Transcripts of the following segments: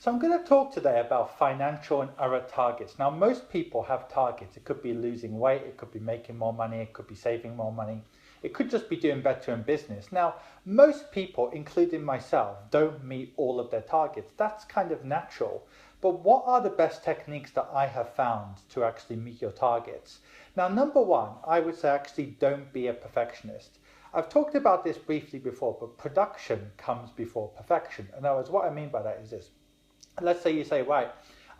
So I'm going to talk today about financial and other targets. Now, most people have targets. It could be losing weight, it could be making more money, it could be saving more money, it could just be doing better in business. Now, most people, including myself, don't meet all of their targets. That's kind of natural. But what are the best techniques that I have found to actually meet your targets? Now, number one, I would say actually don't be a perfectionist. I've talked about this briefly before, but production comes before perfection. In other words, what I mean by that is this. Let's say you say, right,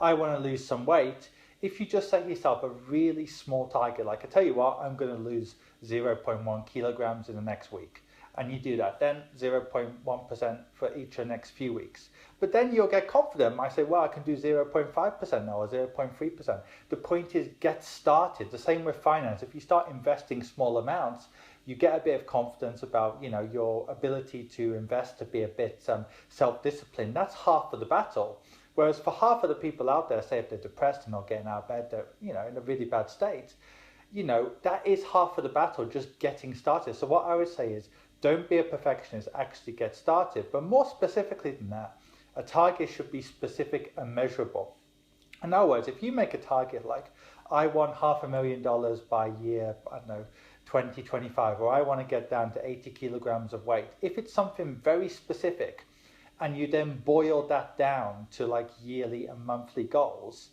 I want to lose some weight. If you just set yourself a really small target, like I tell you what, I'm going to lose 0.1 kilograms in the next week. And you do that, then 0.1% for each of the next few weeks. But then you'll get confident. I say, well, I can do 0.5% now or 0.3%. The point is get started. The same with finance. If you start investing small amounts, you get a bit of confidence about, your ability to invest, to be a bit self-disciplined. That's half of the battle. Whereas for half of the people out there, say if they're depressed and not getting out of bed, they're, in a really bad state, that is half of the battle, just getting started. So what I would say is, don't be a perfectionist, actually get started. But more specifically than that, a target should be specific and measurable. In other words, if you make a target like, I want $500,000 by year, 2025, or I want to get down to 80 kilograms of weight. If it's something very specific and you then boil that down to like yearly and monthly goals,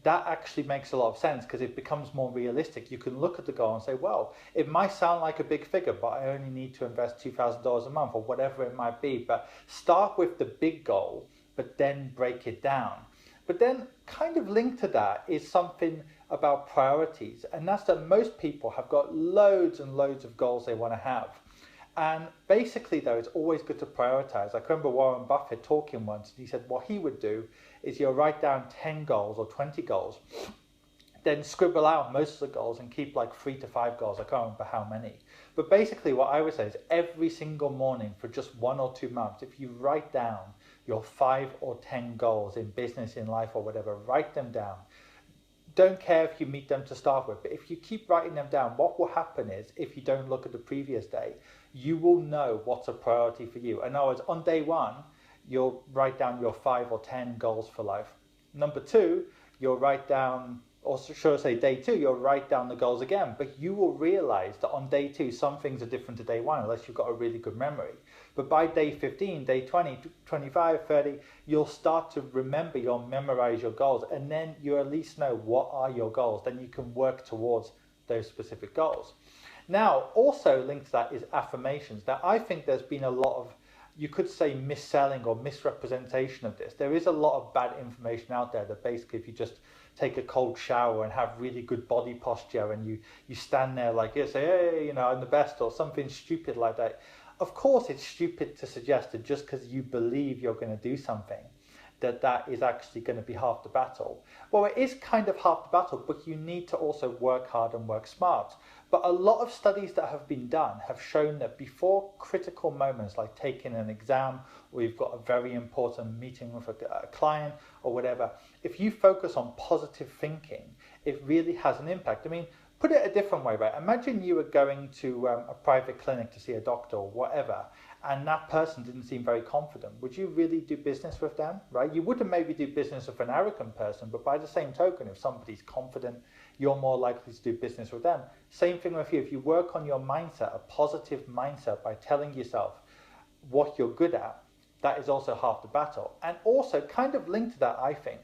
that actually makes a lot of sense because it becomes more realistic. You can look at the goal and say, well, it might sound like a big figure, but I only need to invest $2,000 a month or whatever it might be. But start with the big goal, but then break it down. But then kind of linked to that is something about priorities. And that's that most people have got loads and loads of goals they want to have. And basically, though, it's always good to prioritize. I remember Warren Buffett talking once, and he said what he would do is you'll write down 10 goals or 20 goals, then scribble out most of the goals and keep like 3 to 5 goals. I can't remember how many. But basically what I would say is every single morning for just 1 or 2 months, if you write down your 5 or 10 goals in business, in life or whatever, write them down. Don't care if you meet them to start with, but if you keep writing them down, what will happen is, if you don't look at the previous day, you will know what's a priority for you. In other words, on day one, you'll write down your 5 or 10 goals for life. Number 2, you'll write down, or should I say day 2, you'll write down the goals again, but you will realize that on day 2, some things are different to day 1, unless you've got a really good memory. But by day 15, day 20, 25, 30, you'll start to remember, you'll memorize your goals, and then you at least know what are your goals. Then you can work towards those specific goals. Now, also linked to that is affirmations. Now, I think there's been a lot of, you could say, misselling or misrepresentation of this. There is a lot of bad information out there that basically if you just take a cold shower and have really good body posture and you stand there like, you say, hey, I'm the best, or something stupid like that. Of course, it's stupid to suggest that just because you believe you're going to do something, that is actually going to be half the battle. Well, it is kind of half the battle, but you need to also work hard and work smart. But a lot of studies that have been done have shown that before critical moments like taking an exam, or you've got a very important meeting with a client or whatever, if you focus on positive thinking, it really has an impact. I mean, put it a different way, right? Imagine you were going to a private clinic to see a doctor or whatever, and that person didn't seem very confident. Would you really do business with them, right? You wouldn't maybe do business with an arrogant person, but by the same token, if somebody's confident, you're more likely to do business with them. Same thing with you. If you work on your mindset, a positive mindset, by telling yourself what you're good at, that is also half the battle. And also kind of linked to that, I think,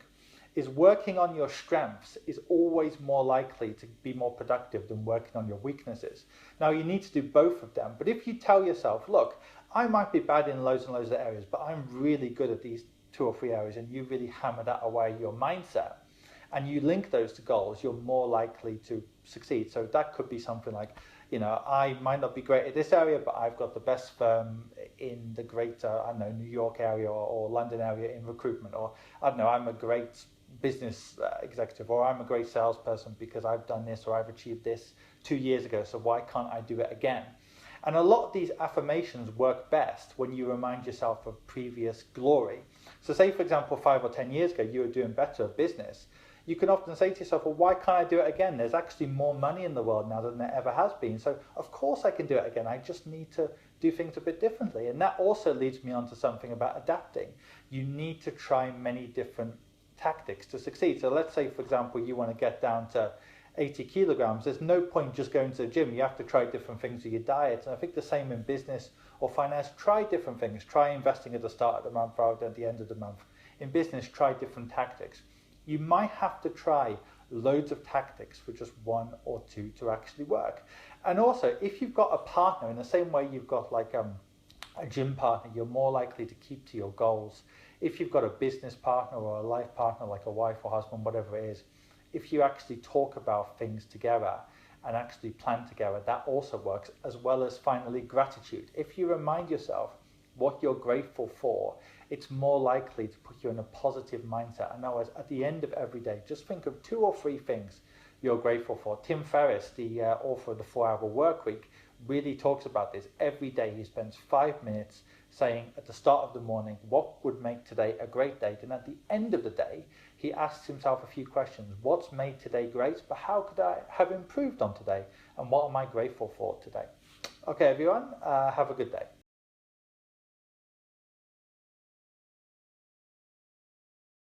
is working on your strengths is always more likely to be more productive than working on your weaknesses. Now, you need to do both of them, but if you tell yourself, look, I might be bad in loads and loads of areas, but I'm really good at these 2 or 3 areas, and you really hammer that away, your mindset, and you link those to goals, you're more likely to succeed. So that could be something like, I might not be great at this area, but I've got the best firm in the greater, New York area or London area in recruitment, or I'm a great business executive, or I'm a great salesperson because I've done this or I've achieved this 2 years ago, so why can't I do it again? And a lot of these affirmations work best when you remind yourself of previous glory. So say, for example, 5 or 10 years ago, you were doing better at business. You can often say to yourself, well, why can't I do it again? There's actually more money in the world now than there ever has been. So of course I can do it again. I just need to do things a bit differently. And that also leads me on to something about adapting. You need to try many different tactics to succeed. So let's say, for example, you want to get down to 80 kilograms. There's no point just going to the gym. You have to try different things with your diet. And I think the same in business or finance. Try different things. Try investing at the start of the month rather than at the end of the month. In business, try different tactics. You might have to try loads of tactics for just one or two to actually work. And also, if you've got a partner, in the same way you've got like a gym partner, you're more likely to keep to your goals. If you've got a business partner or a life partner, like a wife or husband, whatever it is, if you actually talk about things together and actually plan together, that also works, as well as finally gratitude. If you remind yourself what you're grateful for, it's more likely to put you in a positive mindset. And now, at the end of every day, just think of 2 or 3 things you're grateful for. Tim Ferriss, the author of the 4-Hour Workweek, really talks about this. Every day he spends 5 minutes saying at the start of the morning, what would make today a great day? And at the end of the day, he asks himself a few questions. What's made today great? But how could I have improved on today? And what am I grateful for today? Okay, everyone, have a good day.